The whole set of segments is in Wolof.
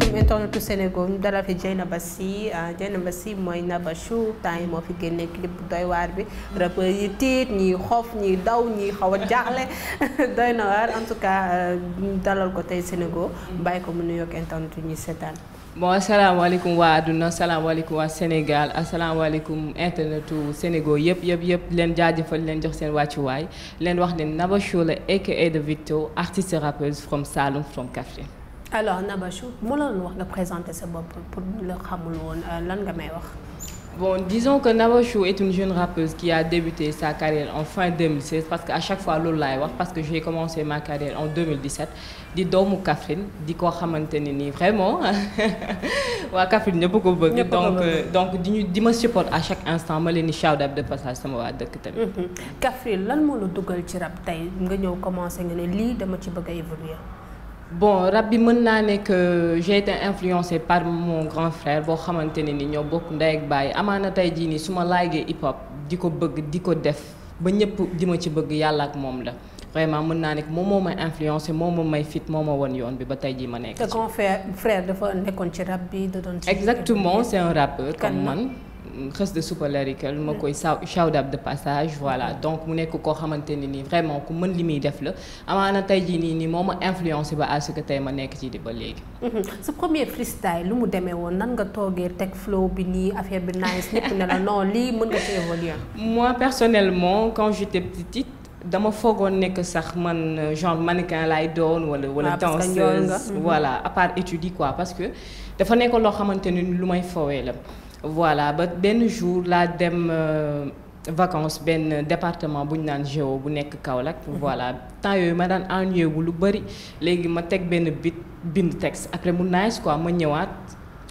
asalaamaaleykum internetu Sénégal ñu dalal fi Dieynaba Sy mooy Nabachou temps yi moo fi génne clip bu doy waar bi rappeur yi tiit ñii xof ñii daw ñii xaw a jaaxle doy na waar en tout cas dalal ko tey Sénégal bàyyi ko mu nuyoog internet yi ñuy seetaan. bon asalaamaaleykum waa àdduna asalaamaaleykum waa Sénégal asalaamaaleykum internetu Sénégal yëpp leen jaajëfal leen jox seen wàccuwaay leen wax ne Nabachou la aka The Victor artiste rappeuse from Saloum from Kaffrine. alors Nabachou mu la wax nga présenter sa bopp pour ñu la xamul woon lan nga may wax. Bon, disons que Nabachou est une jeune rappeuse qui a débuté sa carrière en fin 2016 parce qu'à chaque fois loolu laay wax parce que j'ai commencé ma carrière en 2017 di doomu Kaffrine di ko xamante ne nii vraiment waa Kaffrine ñëpp ko bëgg. donc di ma support à chaque instant ma leen di shout out de passage sama waa dëkk tamit. Kaffrine lan moo la dugal ci rap tey nga ñëw commencé nga ne lii dama ci bëgg a évoluer. Bon rap bi mën naa ne que j'ai été influencée par mon grand frère boo xamante ne ni ñoo bokk ndey ak baay amaana tey jii nii su ma laagee hip hop di ko bëgg di ko def ba ñëpp di ma ci bëgg yàlla ak moom la vraiment mën naa ne que moom moo may influencé moom moo may fit moo ma won yoon bi ba tey jii ma nekk. te grand frère dafa nekkoon ci rap bi da doon. exactement c'est un rappeur comme man. Xës de Super Lyrical ma koy shout out de passage voilà donc mu nekk koo xamante ne nii vraiment ku mën li muy def la amaana tey jii nii moo ma influencé ba à ce que tey ma nekk ci di ba léegi. sa premier freestyle lu mu demee woon nan nga toogee teg flow bi nii affaire bi nice ñëpp ne la non lii mën nga ci évoluer. moi personnellement quand j'étais petite dama foogoon nekk sax man genre mannequin laay doon wala danseuse voilà à part études quoi parce que dafa nekk loo xamante ne lu may foowee la. voilà ba benn jour laa dem vacances benn département bu ñu naan Géo bu nekk Kaolack. voilà temps yooyu ma daan ennuyé wu lu bëri léegi ma teg benn bind texte après mu nice quoi ma ñëwaat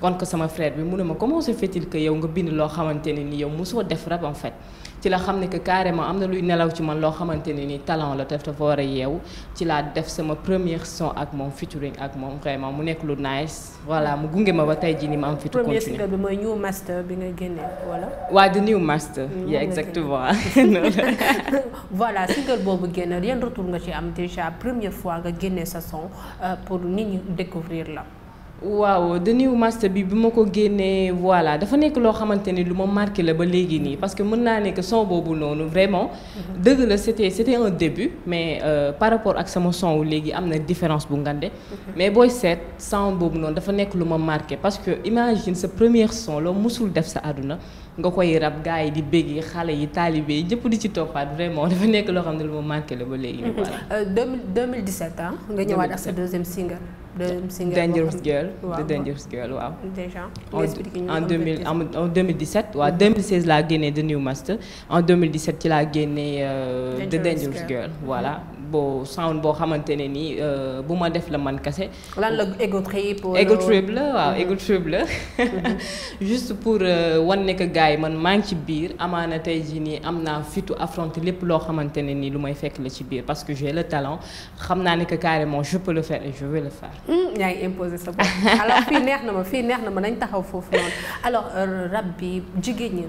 kon ko sama frère bi mu ne ma comment se fait-il que yow nga bind loo xamante ne ni yow mosoo def rap en fait. ci la xam ne que carrément am na luy nelaw ci man loo xamante ne ni talent la te dafa war a yeewu ci laa def sama première son ak moom featuring ak moom vraiment mu nekk lu nice voilà mu gunge ma ba tey jii nii ma am fitu continuer. premier single bi mooy New Master bi nga génne wala. waa The New Master. yeah exactement. voilà single boobu génne yan retour nga ci am déjà première fois nga génne sa son pour nit ñi découvrir la. waaw The New Master bi ma ko génnee voilà dafa nekk loo xamante ni lu ma marqué la ba léegi nii parce que mën naa ne que son boobu noonu vraiment dëgg la c'était un début mais par rapport ak sama son wu léegi am na différence bu ngande mais booy seet son boobu noonu dafa nekk lu ma marqué parce que imagine sa première son loo musul def sa àdduna nga koy rap gars yi di béggi xale yi taalibe yi ñëpp di ci toppaat vraiment dafa nekk loo xam ne lu ma marqué la ba léegi nii voilà. 2017 nga ñëwaat ak sa deuxième single. Dangerous Girl. The Dangerous Girl waaw. déjà en 2017 waaw 2016 laa génnee The New Master en 2017 ci laa génnee The Dangerous Girl voilà boo sound boo xamante ne nii bu ma def la man kase. lan la ego trip. ego trip la waaw ego trip la. juste pour wan ne que gars yi man maa ngi ci biir amaana tey jii nii am naa fitu affronter lépp loo xamante ne nii lu may fekk la ci biir parce que j'ai le talent xam naa ne que carrément je peux le faire et je vais le faire. yaa ngi imposer sa bopp alors fii neex na ma nañ taxaw foofu noonu alors rap bi jigéen ñi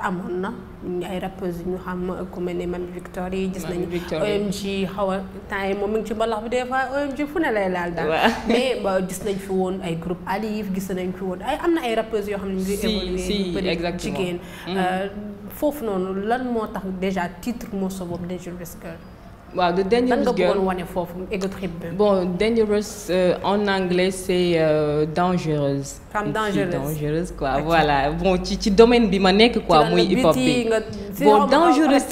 amoon na ay rappeuses ñu xam ku mel ne Mami Victory gis nañu OMG xaw a temps yi moom mi ngi ci mbalax bi des fois OMG fu ne lay laal daal mais gis nañ fi woon ay groupe Alif gis nañ fi woon am na ay rappeuses yoo xam ne ñu ngi évoluer bëri jigéen foofu noonu lan moo tax déjà titre morceau boobu Dangerous Girl. waaw The Dangerous Girl lan nga wane foofu ego trip bi. bon Dangerous en anglais c'est dangereuse. femme dangereuse quoi okay. Voilà bon ci domaine bi ma nekk quoi muy hip hop bi bon dangereuse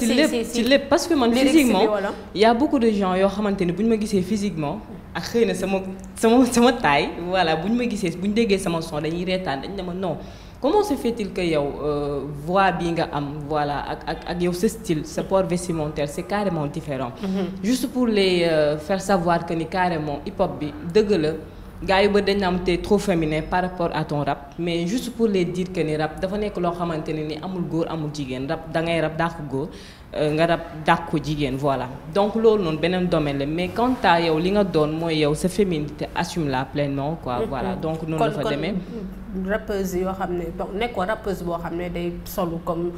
ci lépp parce que man physiquement il y a beaucoup de gens yoo xamante ne bu ñu ma gisee physiquement ak xëy na sama taille voilà bu ñu ma gisee bu ñu déggee sama son dañuy reetaan dañ ne ma non. comment se fait-il que yow voix bi nga am voilà ak yow sa style sa port vestimentaire c'est carrément différent. Juste pour les faire savoir que ni carrément hip hop bi dëgg la gars yu ba dañ na am te trop féminin par rapport à ton rap mais juste pour les dire que ni rap dafa nekk loo xamante ne ni amul góor amul jigéen rap da ngay rap dàq góor nga rap dàq ko jigéen voilà donc loolu noonu beneen domaine la mais quant à yow li nga doon mooy yow sa féminité assume-la pleinement quoi voilà donc noonu la fa demee. rappeuse yoo xam ne donc nekkoo rappeuse boo xam ne day solu comme.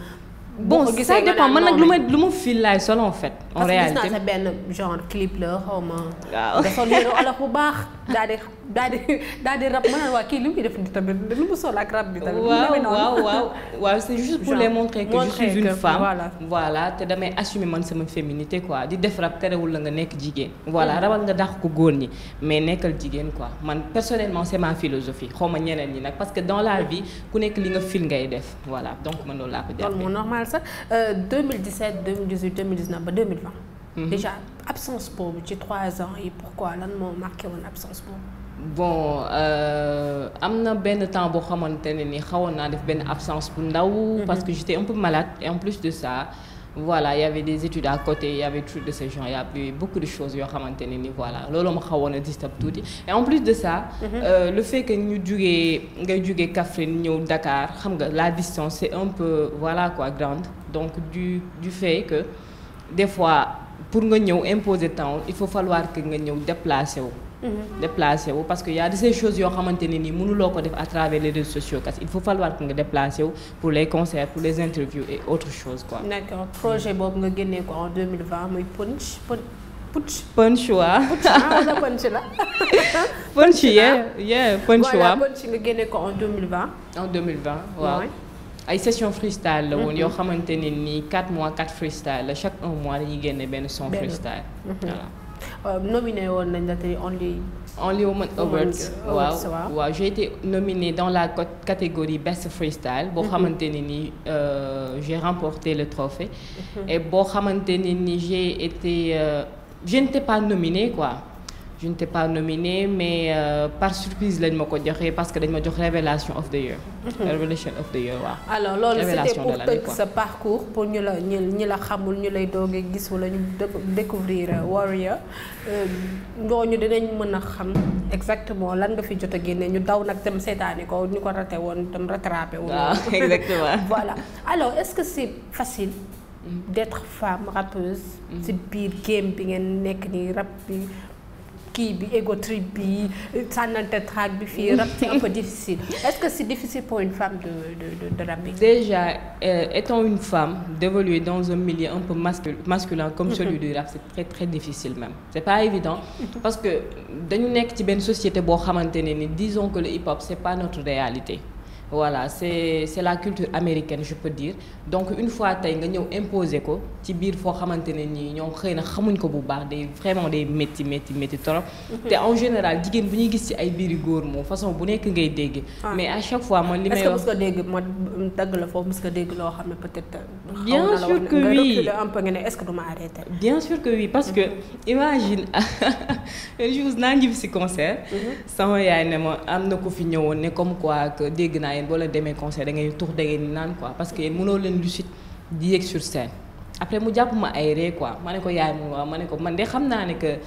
bon ça dépend man nag lu ma fil laay solo en fait. en réalité parce que gis naa sa benn genre clip la xaw ma. waaw dafa yore olof bu baax. daal di rab ma ne waa kii li muy def ni tamit lu mu sol ak rab bi tamit. waaw c'est juste pour les montrer que je suis une femme. voilà te damay assumer man sama féminité quoi di def rab terewul la nga nekk jigéen. voilà rabal nga dàq ko góor ñi mais nekkal jigéen quoi man personnellement c'est ma philosophie xaw ma ñeneen ñi nag parce que dans la vie ku nekk li nga fil ngay def voilà donc man loolu laa ko jàppee. loolu moo normal sax 2017 2018 2019 ba 2020. déjà absence boobu ci 3 ans yi pourquoi lan moo marqué woon absence boobu. bon am na benn temps boo xamante ne ni xawoon naa def benn absence bu ndaw. parce que j'étais un peu malade et en plus de ça voilà il y avait des études à côté il y avait trucs de ce genre il y avait beaucoup de choses yoo xamante ne ni voilà loolu ma xawoon a disturb tuuti et en plus de ça. Le fait que ñu ngay jugee Kaffrine ñëw Dakar xam nga la distance c'est un peu voilà quoi grande donc du fait que des fois. Pour nga ñëw imposer temps il faut falloir que nga ñëw déplacer wu parce que y a de ces choses yoo xamante ne nii mënuloo ko def à travers les réseaux sociaux parce qu'il faut falloir que nga déplacer wu pour les concerts pour les interviews et autres choses quoi. D'accord projet boobu nga génnee ko en 2020 muy Punch waaw. wala Punch la. Punch yeah Punch waaw. voilà Punch nga génnee ko en 2020. en 2020 waaw. ay session freestyle la woon yoo xamante ne nii 4 mois 4 freestyle la chaque 1 mois dañuy génne benn son freestyle. voilà. nominé woon nañ la tey Only Woman Awards waaw j'ai été nominée dans la catégorie Best Freestyle boo xamante ne nii j'ai remporté le trophée. et boo xamante ne nii je n'étais pas nominée quoi. Je n'étais pas nominée mais par surprise lañ ma ko joxee parce que dañ ma jox Revelation of the Year. Revelation of the Year waaw. alors loolu c'était pour tënk sa parcours pour ñi la xamul ñu lay doogee gis wala ñu découvrir Warrior ñooñu dinañ mën a xam exactement lan nga fi jot a génne ñu daw nag dem seetaani ko ñu ko raté woon dem rattrapé woon. waaw exactement. voilà alors est-ce que c'est facile d'être femme rappeuse. ci biir game bi ngeen nekk nii rap bi. kii bi ego trip bi sànnante track bi fii rap c'est un peu difficile est-ce que c'est difficile pour une femme de rapper? Déjà étant une femme d'évoluer dans un milieu un peu masculin comme celui du rap c'est très très difficile même c'est pas évident parce que dañu nekk ci benn société boo xamante ne ni disons que le hip-hop c'est pas notre réalité. Voilà c'est la culture américaine je peux dire donc une fois tey nga ñëw imposer ko ci biir foo xamante ne nii ñoom xëy na xamuñ ko bu baax day vraiment day métti trop. te en général jigéen bu ñuy gis ci ay biiri góor moom façon bu nekk ngay dégg. mais à chaque fois man li may wax. est-ce que mës nga dégg ma dagg la foofu mës nga dégg loo xam ne peut-être. bien sûr que oui un peu nga ne est-ce que du ma arrêter. bien sûr que oui parce que imagine une chose naa ngi ci concert. sama yaay ne ma am na ko fi ñëwoon ne comme quoi que dégg naa yéen boo leen demee concert da ngay tux da ngeen naan quoi parce que yéen mënoo leen lucide di yéeg sur scène après mu jàpp ma ay ree quoi ma ne ko yaay mu waaw ma ne ko man de xam naa ne que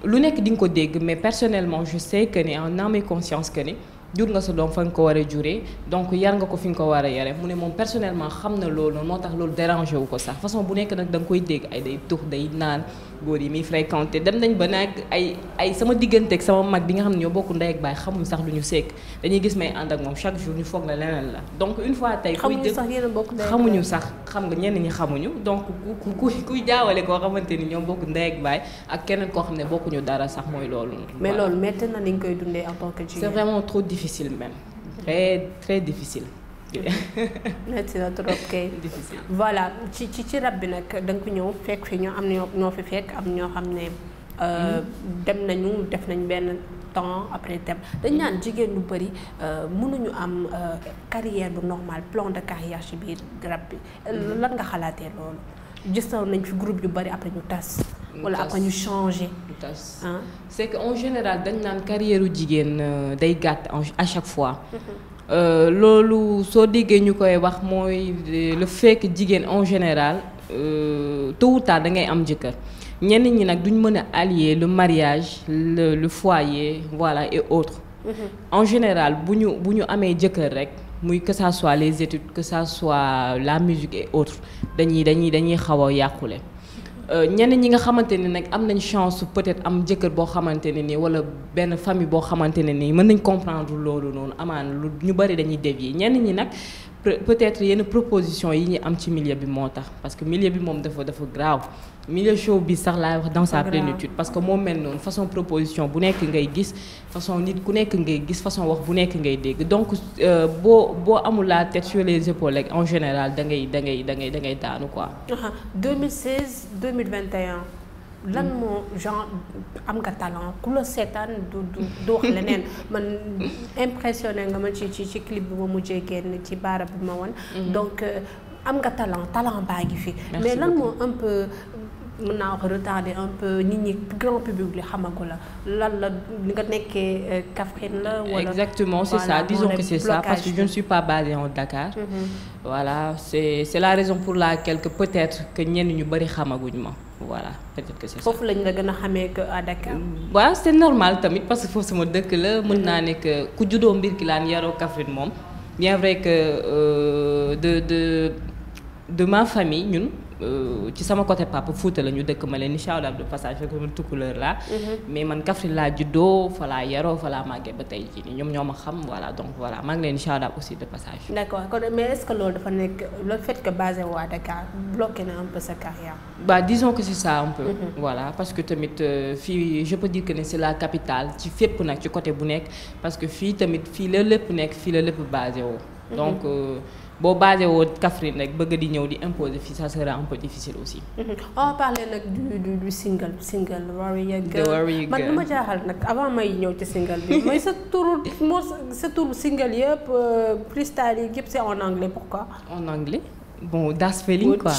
lu nekk di nga ko dégg mais personnellement je sais que ni en âme et conscience que ni jur nga sa doom fa nga ko war a juree donc yar nga ko fi nga ko war a yare mu ne moom personnellement xam na loolu noonu moo tax loolu dérangé wu ko sax façon bu nekk nag da nga koy dégg ay day tux day naan góor yi muy fréquenté dem nañ ba nag ay sama digganteeg sama mag bi nga xam ne ñoo bokk ndey ak baay xamuñ sax lu ñu sekk dañuy gis may ànd ak moom chaque jour ñu foog na leneen la donc une fois tey xamuñu sax xam nga ñenn ñi xamuñu donc kuy jaawale koo xamante ni ñoo bokk ndey ak baay ak keneen koo xam ne bokkuñu dara sax mooy loolu mais loolu métti na ni nga koy dundee en tant que jigéen c'est vraiment trop difficile même très très difficile métti na trop kay. difficile voilà ci rap bi nag da nga ko ñëw fekk fi ñoo am ñoo fi fekk am ñoo xam ne dem nañu def nañ benn temps après dem dañ naan jigéen lu bari mënuñu am carrière bu normal plan de carrière ci biir rap bi lan nga xalaatee loolu gisoon nañ fi groupe yu bari après ñu tas wala après ñu changer c'est que en général dañ naan carrière u jigéen day gàtt à chaque fois loolu soo déggee ñu koy wax mooy le fait que jigéen en général tôt ou tard da ngay am jëkkër ñenn ñi nag duñ mën a allier le mariage le foyer voilà et autres. En général bu ñu amee jëkkër rek muy que ça soit les études que ça soit la musique et autres dañuy xaw a yàqule. ñenn ñi nga xamante ne nag am nañ chance peut-être am jëkkër boo xamante ne nii wala benn famille boo xamante ne nii mën nañ comprendre loolu noonu amaan lu ñu bari dañuy dévier ñenn ñi nag peut-être yenn proposition yi ñu am ci milieu bi moo tax parce que milieu bi moom dafa grave milieu show bi sax laay wax dans sa plénitude parce que moo mel noonu façon proposition bu nekk ngay gis façon nit ku nekk ngay gis façon wax bu nekk ngay dégg donc boo amul la tête sur les épaules rek en général da ngay daanu quoi. 2016 2021. lan moo genre am nga talent ku la seetaan du wax leneen man impressionné nga ma ci clip bi ma mujjee génn ci baara bi ma woon. donc am nga talent baa ngi fi. mais lan moo un peu mën naa wax retardé un peu nit ñi grand public li xamagu la lan la li nga nekkee Kaffrine la. wala exactement c'est ça disons que c'est ça parce que je ne suis pas basée en Dakar. Voilà c'est la raison pour laquelle que peut-être que ñenn ñu bari xamaguñ ma. Voilà peut-être que c'est ça. foofu lañ la gën a xamee que à Dakar. waaw c'est normal tamit parce que foofu sama dëkk la mën naa ne que ku juddoo Mbirkilaan yaroo Kaffrine moom bien vrai que de ma famille ñun ci sama côté papa Fouta la ñu dëkk ma leen incha allah de passage fekk man tukkuleur laa. mais man Kaffrine laa juddoo fa laa yaroo fa laa màggee ba tey jii nii ñoom ñoo ma xam voilà donc voilà maa ngi leen incha allah aussi de passage. d'accord kon mais est-ce que loolu dafa nekk le fait que basé wu à Dakar bloqué na un peu sa carrière. Bah disons que c'est ça un peu. Voilà parce que tamit fii je peux dire que ne c'est la capitale ci fépp nag ci côté bu nekk parce que fii tamit fii la lépp nekk fii la lépp basé woo. donc boo basé woo Kaffrine rek bëgg di ñëw di imposer fii ça sera un peu difficile aussi. on va parler nag du single Warrior Girl. man lu ma jaaxal nag avant may ñëw ci single bi mooy sa turu single yëpp freestyle yi yëpp c'est en anglais pourquoi. en anglais. Bon, that's feeling quoi.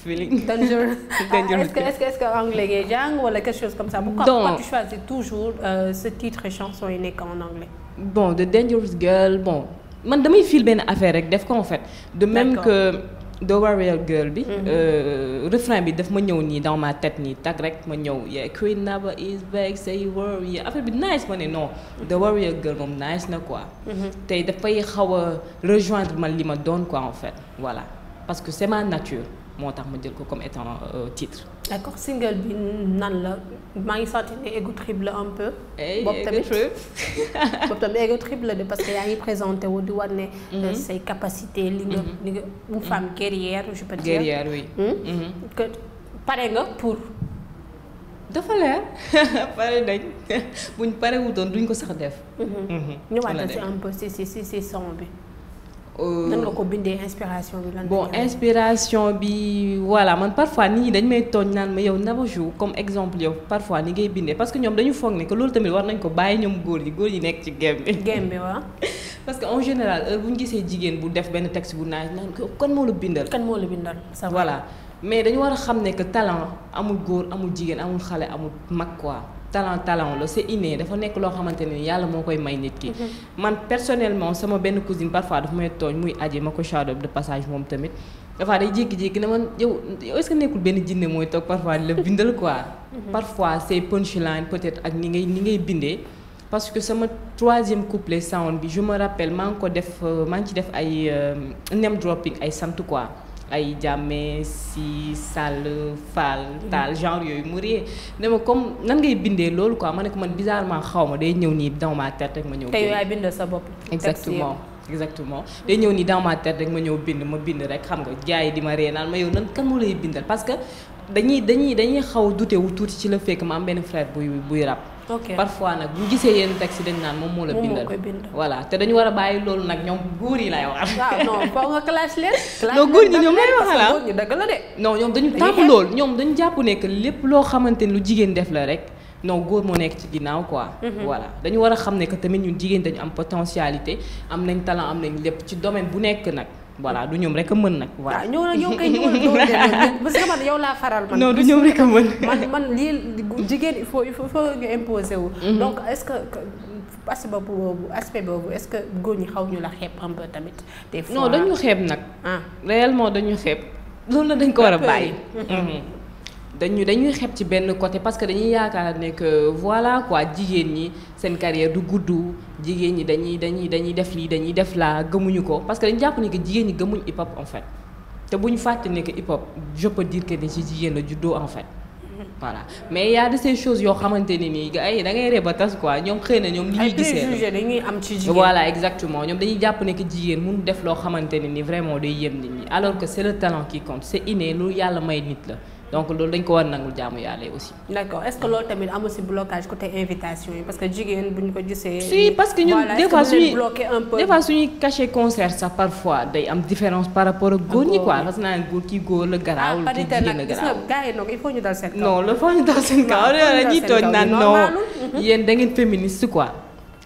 Feeling. Dangerous. Est-ce que anglais ngay jàng wala quelque chose comme ça. Pourquoi tu choisis toujours ce titre et chanson yi nekk en anglais. Bon, The Dangerous Girl bon man damay feel benn affaire rek def ko en fait. de même que The Warrior Girl bi. refrain bi daf ma ñëw nii dans ma tête nii tag rek ma ñëw yeah Queen Naba is back say warrior affaire bi nice ma ne non The Warrior Girl moom nice na quoi. tey dafay xaw a rejoindre man li ma doon quoi en fait voilà. parce que c'est ma nature moo tax ma jël ko comme étant titre. d'accord single bi nan la maa ngi sentir ne ego trip la un peu. boobu tamit ego trip la de parce que yaa ngi présenté wu di wane ne say capacité li nga une femme guerrière je peux dire. guerrière oui. que pare nga pour. dafa leer pare nañ buñ pare wutoon duñ ko sax def. ñëwaatal si un peu si son bi. nan nga ko bindee inspiration bi lan. bon inspiration bi voilà man parfois nit ñi dañ may tooñ naan ma yow Nabajou comme exemple yow parfois ni ngay bindee parce que ñoom dañu foog ne que loolu tamit war nañ ko bàyyi ñoom góor yi nekk ci game bi waaw. parce que en général heure bu ñu gisee jigéen bu def benn texte bu naaj naan ko kan moo la bindal. ça va voilà mais dañu war a xam ne que talent amul góor amul jigéen amul xale amul mag quoi. talent la c'est inné dafa nekk loo xamante ne yàlla moo koy may nit ki. man personnellement sama benn cousine parfois dafa may tooñ muy aji ma ko shout out de passage moom tamit dafa day jékki-jékki ne man yow est-ce que nekkul benn jinne mooy toog parfois di la bindal quoi. parfois c'est punchline peut-être ak ni ngay bindee. parce que sama 3e couplet sound bi je me rappelle maa ngi ci def ay name dropping ay sant quoi. ay jàmme si sàll faal taal genre yooyu mu ree ne ma comme nan ngay bindee loolu quoi ma ne ko man bizarrement xaw ma day ñëw nii dans ma tête rek ma ñëw. tey yaay bind sa bopp. exactement day ñëw nii dans ma tête rek ma ñëw bind rek xam nga jaay di ma ree naan ma yow nan kan moo lay bindal parce que dañuy xaw a douter wu tuuti ci la fekk ma am benn frère buy rap. ok parfois nag bu gisee yenn texte dañ naan moom moo la bindal voilà te dañu war a bàyyi loolu nag ñoom góor yi lay wax. waaw non foo nga clash leen. non góor ñi ñoom lay waxal góor ñi dëgg la de. non ñoom dañu tàmm loolu ñoom dañu jàpp ne que lépp loo xamante ni lu jigéen def la rek non góor moo nekk ci ginnaaw quoi. voilà dañu war a xam ne que tamit ñun jigéen dañu am potentialité am nañ talent am nañ lépp ci domaine bu nekk nag. voilà du ñoom rek a mën nag. voilà waaw ñoo koy ñëwal doon parce que man yow laa faral man. non du ñoom rek a mën. man lii jigéen il faut nga imposer wu. donc est-ce que aspect boobu est-ce que góor ñi xaw ñu la xeeb un peu tamit. des fois non dañu xeeb nag. réellement dañu xeeb. loolu la dañ ko war a bàyyi. dañuy xeeb ci benn côté parce que dañuy yaakaar ne que voilà quoi jigéen ñi seen carrière du gudd jigéen ñi dañuy def lii dañuy def laa gëmuñu ko parce que dañu jàpp ne que jigéen ñi gëmuñ hip hop en fait te bu ñu fàtte ne que hip hop je peux dire que ni ci jigéen la juddoo en fait. voilà mais il y a de ces choses yoo xamante ne nii gars yi da ngay ree ba tas quoi ñoom xëy na ñoom li ñuy gisee dañuy am ci jigéen voilà exactement ñoom dañuy jàpp ne que jigéen mënu def loo xamante ne ni vraiment day yëm nit ñi alors que c'est le talent qui compte c'est inné lu yàlla may nit la donc loolu dañ ko war nangul jaamu yàlla aussi. d'accord est-ce que loolu tamit amul ci blocage côté invitation yi parce que jigéen bu ñu ko gisee. si parce que ñun des fois suñuy caché concert sax parfois day am différence par rapport ak góor ñi quoi parce que naa ne góor kii góor la garaawul kii jigéen la garaawul. gars yi nag il faut ñu dal seen kaw. non il faut ñu dal seen kaw dañuy tooñ naan non yéen da ngeen féministe quoi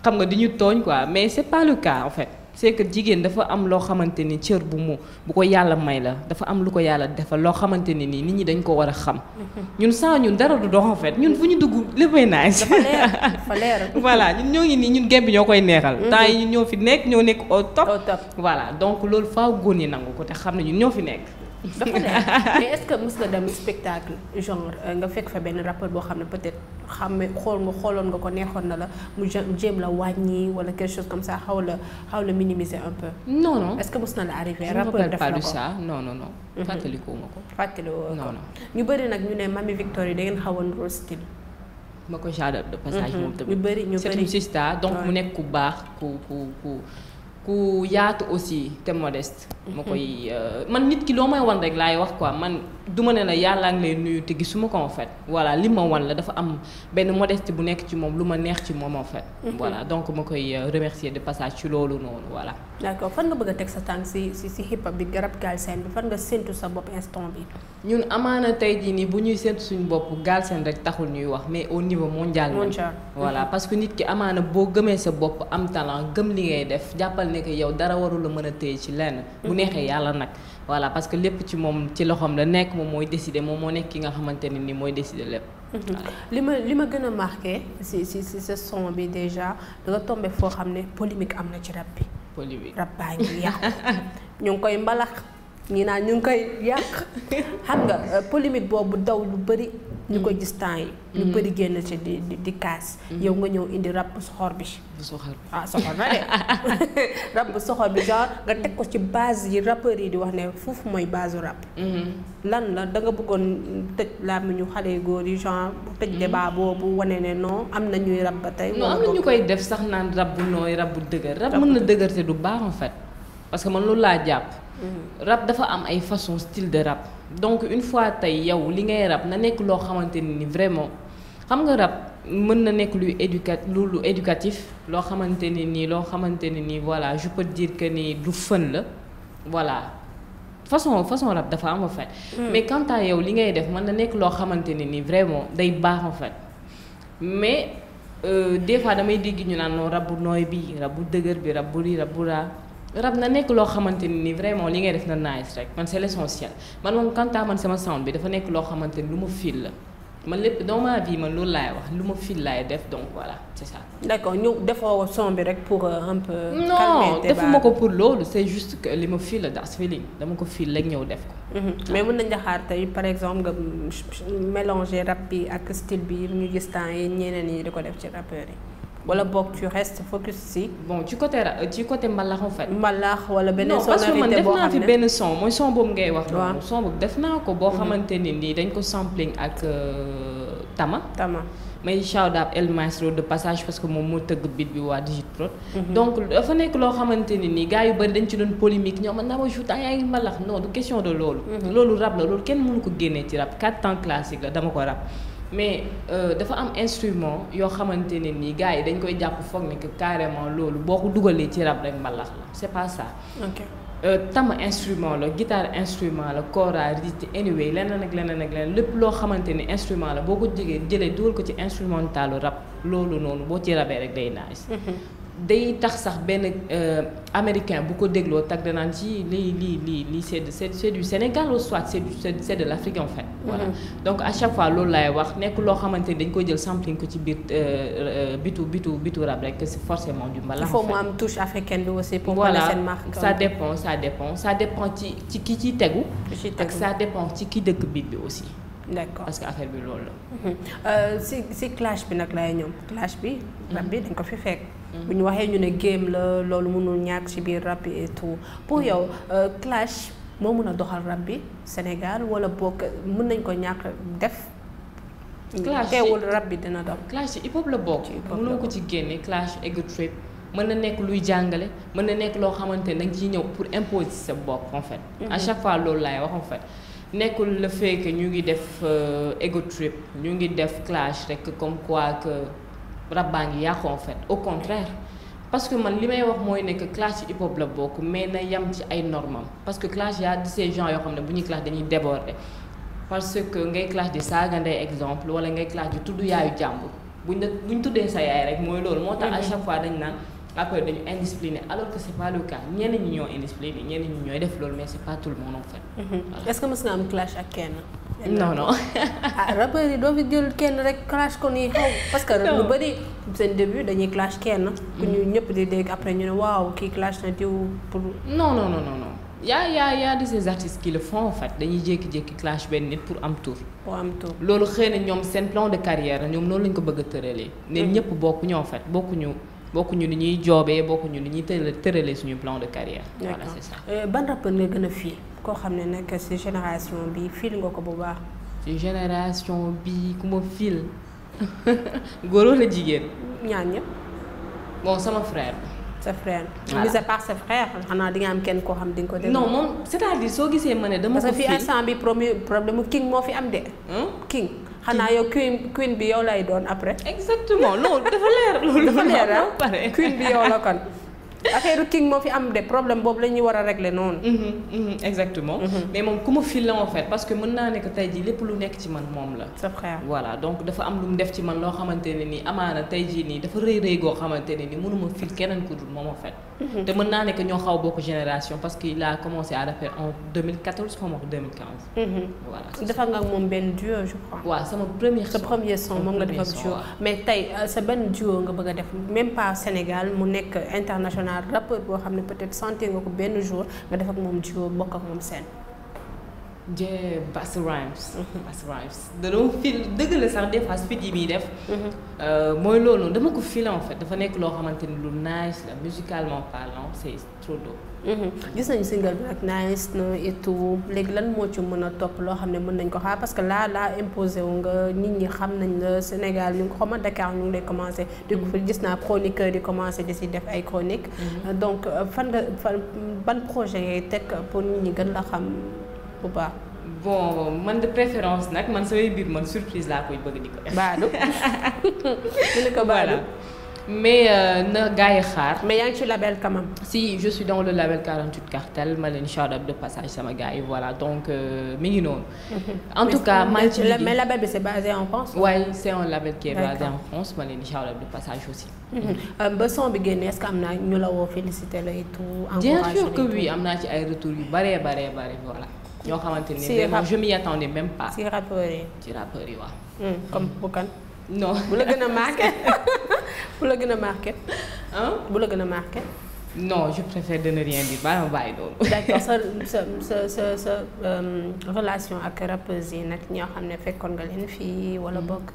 xam nga di ñu tooñ quoi mais c'est pas le cas en fait. c'est que jigéen dafa am loo xamante ni cër bu ko yàlla may la dafa am lu ko yàlla defal loo xamante ni nii nit ñi dañ ko war a xam ñun sans ñun dara du dox en fait ñun fu ñu dugg léppay nice dafa leer voilà ñun ñoo ngi nii ñun gem bi ñoo koy neexal temps yi ñun ñoo fi nekk ñoo nekk au top voilà donc loolu faaw góor ñi nangu ko te xam ne ñun ñoo fi nekk dafa leer mais est-ce que mës nga dem spectacle genre nga fekk fa benn rappeur boo xam ne peut-être xooloon nga ko neexoon na la mu jéem la wàññi wala quelque chose comme ça xaw la minimiser un peu. non est-ce que mës na la arrivé rappeur def na ko non fàttalikoo ma ko. fàttalikoo ko ñu bëri nag ñu ne Mamy Victory da ngeen xawoon rose style. ma ko jardin de passage moom tamit. ñu bëri c'est une sista donc mu nekk ku baax ku yaatu aussi te modeste. ma koy man nit ki loo may wan rek laay wax quoi man du ma ne la yàllaa ngi lay nuyu te gisuma ko en fait. voilà li ma wan la dafa am benn modeste bu nekk ci moom lu ma neex ci moom en fait. voilà donc ma koy remercier de passage ci loolu noonu voilà. d'accord fan nga bëgg a teg sa tànk si hip hop bi rap Galsen bi fan nga séntu sa bopp instant bi. ñun amaana tey jii nii bu ñuy séntu suñu bopp Galsen rek taxul ñuy wax mais au niveau mondial. voilà parce que nit ki amaana boo gëmee sa bopp am talent gëm li ngay def jàppal ne que yow dara warul la mën a téye ci lenn. bu neexee yàlla nag voilà parce que lépp ci moom ci loxoom la nekk moom mooy décider moom moo nekk ki nga xamante ne ni mooy décider lépp. li ma gën a marqué si sa son bi déjà da nga tombé foo xam ne polémique am na ci rap bi. polémique rap baa ngi yàqu ñu ngi koy mbalax ñi naan ñu ngi koy yàq xam nga polémique boobu daw lu bëri ñu ko gis temps yi. ñu bëri génn ci di kaas. yow nga ñëw indi rap bu soxor bi. soxor na de rap bu soxor bi genre nga teg ko ci base yi rappeurs yi di wax ne foofu mooy base rap. lan la da nga bëggoon tëj làmmiñu xale yu góor yi genre tëj débat boobu wane ne non am na ñuy rap ba tey. non am na ñu koy def sax naan rap bu nooy rap bu dëgër. rap mën na dëgër te du baax en fait parce que man loolu laa jàpp. rap dafa am ay façon style de rap donc une fois tey yow li ngay rap na nekk loo xamante ni vraiment xam nga rap mën na nekk lu éducatif loo xamante ne nii voilà je peux dire que ni du fën la voilà façon rap dafa am en fait. mais quant à yow li ngay def mën na nekk loo xamante ne ni vraiment day baax en fait mais des fois damay dégg ñu naan non rap bu nooy bi rap bu dëgër bi rap bu lii rap bu laa rap na nekk loo xamante ni vraiment li ngay def na nice rek man c'est l'essentiel man moom quant à man sama sound bi dafa nekk loo xamante ni lu ma fil la man lépp dans ma vie man loolu laay wax lu ma fil laay def donc voilà c'est ça. d'accord ñu defoo son bi rek pour un peu. non defuma ko pour loolu c'est juste que li ma fil la das feeling dama ko fil rek ñëw def ko. mais mën nañu xaar tey par exemple nga mélanger rap bi ak style bi ñu gis temps yi ñeneen ñi di ko def ci rappeurs yi. wala boog tu restes focus si. bon ci côté mbalax en fait. mbalax wala beneen sonorité boo xam ne non parce que man def naa fi ne benn son mooy son boobu ngay wax. waaw son boobu def naa ko boo xamante ne nii dañ ko sampling ak Tama. may shout out El Maestro de passage parce que moom moo tëgg beat bi waa Digit Prod. donc dafa nekk loo xamante ne nii gars yu bëri dañ ci doon polémique ñoom man dama joute yaa ngi mbalax non du question de loolu. loolu rap la loolu kenn mënu ko génnee ci rap 4 temps classique la dama ko rap. mais dafa am instrument yoo xamante ne nii gars yi dañ koy jàpp foog ne que carrément loolu boo ko dugalee ci rap rek mbalax la c'est pas ça. ok tama instrument la guitare instrument la kora rythme anyway leneen lépp loo xamante ni instrument la boo ko jëlee dugal ko ci instrumentalu rap loolu noonu boo ci rabee rek day nice. day tax sax benn américain bu ko dégloo tag danaan ci lii c'est du Sénégal ou soit c'est de l'Afrique en fait. voilà donc à chaque fois loolu laay wax nekk loo xamante ni dañ koy jël sampling ko ci biir bitu rap rek que c'est forcément du mbalax. il faut mu am touche africaine bi aussi pour voilà seen marque. ça dépend ci ki ciy tegu. ak ça dépend ci ki dëkk beat bi aussi. d'accord parce que affaire bi loolu la. si clash bi nag lay ñoom clash bi. rap bi dañ ko fi fekk. bu ñu waxee ñu ne game la loolu mënul ñàkk ci biir rap bi et tout pour yow clash moo mën a doxal rap bi Sénégal wala boog mën nañ ko ñàkk def clash teewul rap bi dina daw. clash ci hip hop la bokk. mënoo ko ci génne clash ego trip mën na nekk luy jàngale mën na nekk loo xamante ne da nga ciy ñëw pour imposer sa bopp en fait. à chaque fois loolu laay wax en fait. nekkul le fait que ñu ngi def ego trip ñu ngi def clash rek comme quoi que rap baa ngi yàqu en fait au contraire. parce que man li may wax mooy ne que clash ci hip hop la bokk mais na yam ci ay normam parce que clash y a de ces gens yoo xam ne bu ñuy clash dañuy déborder parce que ngay clash di saaga ndey exemple wala ngay clash di tudd yaayu jàmbur buñ tuddee sa yaay rek mooy loolu moo tax à chaque fois dañ naan après dañu indiscipliné alors que c'est pas le cas ñenn ñi ñoo indiscipliné ñenn ñi ñooy def loolu mais c'est pas tout le monde en fait. Voilà. Est-ce que mës nga am clash ak kenn. non. rappeurs yi doo fi jël kenn rek clash ko nii xaw parce que lu bari seen début dañuy clash kenn. ku ñu ñëpp di dégg après ñu ne waaw kii clash na diw pour. non. y a de ces artistes qui le font en fait dañuy jékki-jékki clash benn nit pour am tour. loolu xëy na ñoom seen plan de carrière ñoom noonu lañ ko bëgg a tëralee. ne ñëpp bokkuñu en fait bokkuñu ni ñuy joobee bokkuñu ni ñuy tëralee suñu plan de carrière. voilà c'est ça. ban rappeur nga gën a fii koo xam ne nag ci génération bi fiil nga ko bu baax. ci génération bi ku ma fiil góor walla jigéen. ñaan ñëpp. bon sama frère. sa frère. voilà mis à part sa frère xanaa di nga am kenn koo xam di nga ko déglu. non moom c'est-à-dire soo gisee ma ne dama ko parce que fii instant bi problème king moo fi am de. king. xanaa yow queen bi yow lay doon après. exactement loolu dafa leer. loolu dafa leer queen bi yow la kon. affaire king moo fi am de problème boobu la ñuy war a régler noonu. exactement. mais moom ku ma fil la en fait parce que mën naa ne que tey jii lépp lu nekk ci man moom la. sa frère voilà donc dafa am lu mu def ci man loo xamante ne nii amaana tey jii nii dafa rëy goo xamante ne nii mënuma fil keneen ku dul moom en fait. te mën naa ne que ñoo xaw bokk génération parce que il a commencé à rapper en 2014 xaw ma ko 2015. voilà defar nga ak moom benn duo je crois. waaw sama premier son moom nga def ak duo mais tey sa benn duo nga bëgg a def même pas Sénégal mu nekk international. rappeur boo xam ne peut-être sentir nga ko benn jour nga def ak moom duo bokk ak moom scène. Bass Rhymes. Bass Rhymes dañoo fil dëgg la sax des fois speed yi muy def. mooy loolu dama ko fil en fait dafa nekk loo xamante ni lu nice la musicalement parlant c'est trop dope. gis nañu single bi nag nice na et tout léegi lan moo ci mën a topp loo xam ne mën nañ ko xaar parce que là imposé wu nga nit ñi xam nañ la Sénégal ñu ngi ko xamal Dakar ñu ngi lay commencé. di ko gis naa chroniqueur di commencé di si def ay chroniques. donc fan ban projet ngay teg pour nit ñi gën la xam bu baax. bon man de préférence nag man samay biir man surprise laa koy bëgg di ko def. baadu mu ne ko baadu. mais na gars yi xaar. mais yaa ngi ci label quand même. si je suis dans le label 48 Cartel ma leen shout out de passage sama gars yi voilà donc mi ngi noonu. en tout cas maa ngi ci liggéey mais label bi c'est basé en France. oui c'est un label qui est basé en France ma leen shout out de passage aussi. ba son bi génne est-ce que am naa ñu la woo félicité la et tout. bien sûr que oui am naa ci ay retours yu bare voilà. ñoo xamante ne vraiment je m'y attendais même pas. ci rappeurs yi waaw. comme bu kan. non bu la gën a marqué bu la gën a marqué. bu la gën a marqué. non je préfère de ne rien dire ma bàyyi loolu. d'accord sa relation ak rappeurs yi nag ñoo xam ne fekkoon nga leen fii wala bokk.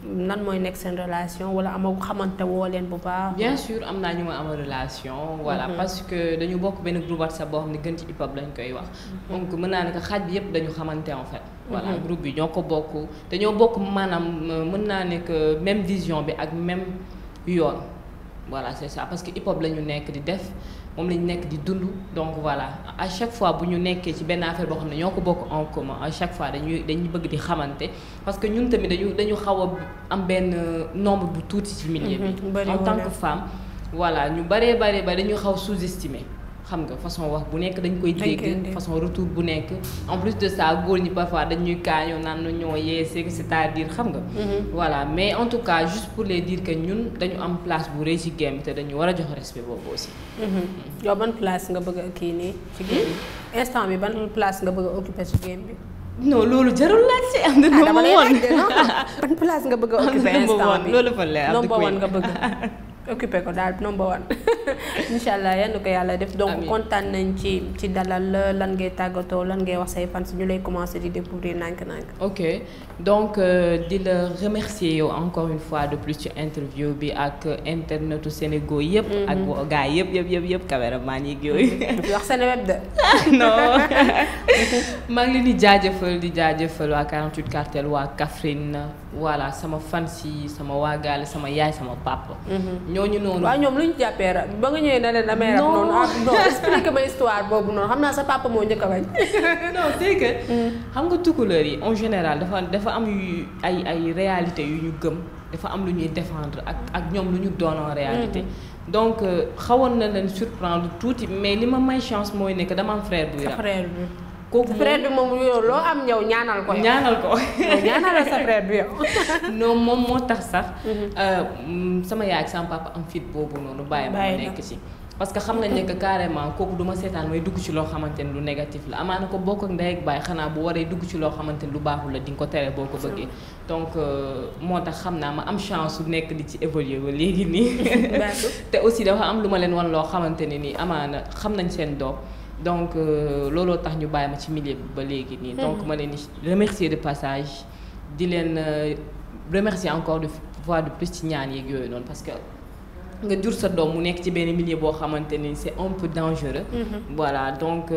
nan mooy nekk seen relation wala ama xamante woo leen bu baax. bien sûr am naa ñu ma am relation. voilà parce que dañu bokk benn groupe WhatsApp boo xam ne gën ci hip hop lañ koy wax. donc mën naa ne que xaaj bi yëpp dañu xamante en fait. voilà groupe bi ñoo ko bokk dañoo bokk maanaam mën naa ne que même vision bi ak même yoon. voilà c'est ça parce que hip hop la ñu nekk di def moom la ñu nekk di dund donc voilà à chaque fois bu ñu nekkee ci benn affaire boo xam ne ñoo ko bokk en commun à chaque fois dañuy bëgg di xamante parce que ñun tamit dañu xaw a am benn nombre bu tuuti ci milieu bi en tant que femme voilà ñu baree dañu xaw sous-estimer xam nga façon wax bu nekk dañ koy dégg façon retour bu nekk en plus de ça góor ñi parfois dañuy kaañoo naan na ñoo yeesee c'est-à-dire xam nga voilà mais en tout cas juste pour les dire que ñun dañu am place bu rëy ci game te dañu war a jox respect boobu aussi yow ban place nga bëgg a kii nii ci game bi instant bi ban place nga bëgg a occuper ci game bi non loolu jarul laaj ci am na dama lay laaj de non ban place nga bëgg a occuper instant bi loolu fa leer number one nga bëgg occupé ko daal number one incha allah yal na ko yàlla def donc kontaan nañ ci dalal lan ngay tàggatoo lan ngay wax say fans ñu lay commencer di découvrir nànk-nànk. ok donc di la remercier yow encore une fois de plus ci interview bi ak internetu Sénégal yëpp. ak gars yëpp caméraman yi yooyu. wax Seneweb de. non maa ngi leen di jaajëfal waa 48 cartel waa Kaffrine voilà sama fans yi sama waagaale sama yaay sama papa. ñooñu noonu. waaw ñoom lu ñu jàppee rab ba nga ñëwee ne leen damay rab noonu. non explique ma histoire boobu noonu xam naa sa papa moo njëkk a bañ. non c'est que. xam nga tukulóor yi en général dafa am ay réalité yu ñu gëm dafa am lu ñuy défendre ak ñoom lu ñu doon en réalité. donc xawoon na leen surprendre tuuti mais li ma may chance mooy ne que dama am frère buy rab. kooku frère bi moom yow loo am ñëw ñaanal ko. ñaanal sa frère bi yow. non moom moo tax sax. sama yaay ak sama papa am fit boobu noonu bàyyi ma nekk ci. parce que xam nañ ne que carrément kooku du ma seetaan may dugg ci loo xamante ni lu négatif la amaana ko bokk ak ndey ak baay xanaa bu waree dugg ci loo xamante ni lu baaxul la di nga ko tere boo ko bëggee. donc moo tax xam naa ma am chance su nekk di ci évoluer ba léegi nii. te aussi dafa am lu ma leen wan loo xamante ne nii amaana xam nañ seen doom. donc looloo tax ñu bàyyi ma ci milieu bi ba léegi nii. donc ma leen di remercier de passage di leen remercier encore de fois de plus ci ñaan yeeg yooyu noonu parce que nga jur sa doom mu nekk ci benn milieu boo xamante ni c'est un peu dangereux. voilà donc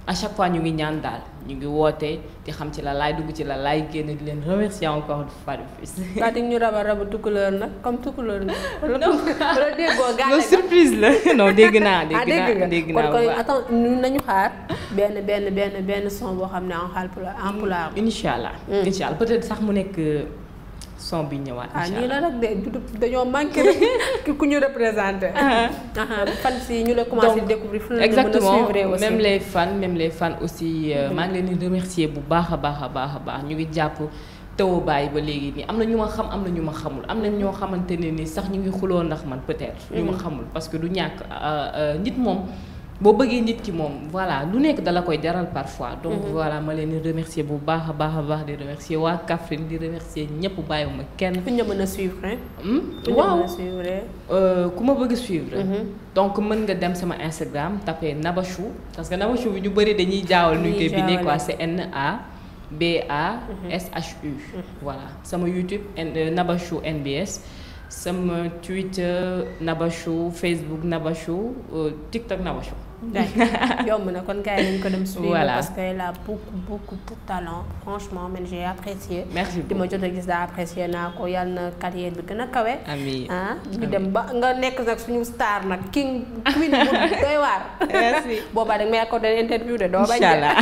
à chaque fois ñu ngi ñaan daal ñu ngi woote di xam ci la laay dugg ci la laay génn di leen remercier encore une fois de plus. waa di ñu rabu tukulóor nag comme tukulóor nag. non wala déggoo gàll non surprise la non dégg naa. dégg naa kon attends nañu xaar benn son boo xam ne en pulaar. incha allah peut-être sax mu nekk. son bi ñëwaat incha allah nii la rek de dañoo manqué rek ku ñu représenté. fan si ñu la commencé découvrir fu la exactement même les fans aussi maa ngi leen di remercier bu baax a baax ñu ngi jàpp taw bàyyi ba léegi nii am na ñu ma xam am na ñu ma xamul am na ñoo xamante ne ni sax ñu ngi xuloo ndax man peut-être. ñu ma xamul parce que du ñàkk nit moom. boo bëggee nit ki moom voilà lu nekk dala koy jaral parfois. donc voilà ma leen di remercier bu baax a baax di remercier waa Kaffrine di remercier ñëpp bàyyiwuma kenn. fu ñu mën a suivre. waaw ku ma bëgg suivre. donc mën nga dem sama Instagram taper Nabachou parce que Nabachou bi ñu bëri dañuy jaawal nu ñu koy bindee quoi c'est NABASHU. voilà sama YouTube Nabachou NBS. sama Twitter Nabachou Facebook Nabachou TikTok Nabachou. yomb na kon gars yi nañu ko dem suivre. voilà parce qu'elle a beaucoup de talent franchement man j'ai apprécié. merci beaucoup di ma jot a gis daa apprécié naa ko yàlla na carrière bi gën a kawe. amiin ñu dem ba nga nekk nag suñu star nag king queen bu doy waar. merci boobaa da nga may accordé interview de doo bañ. incha allah.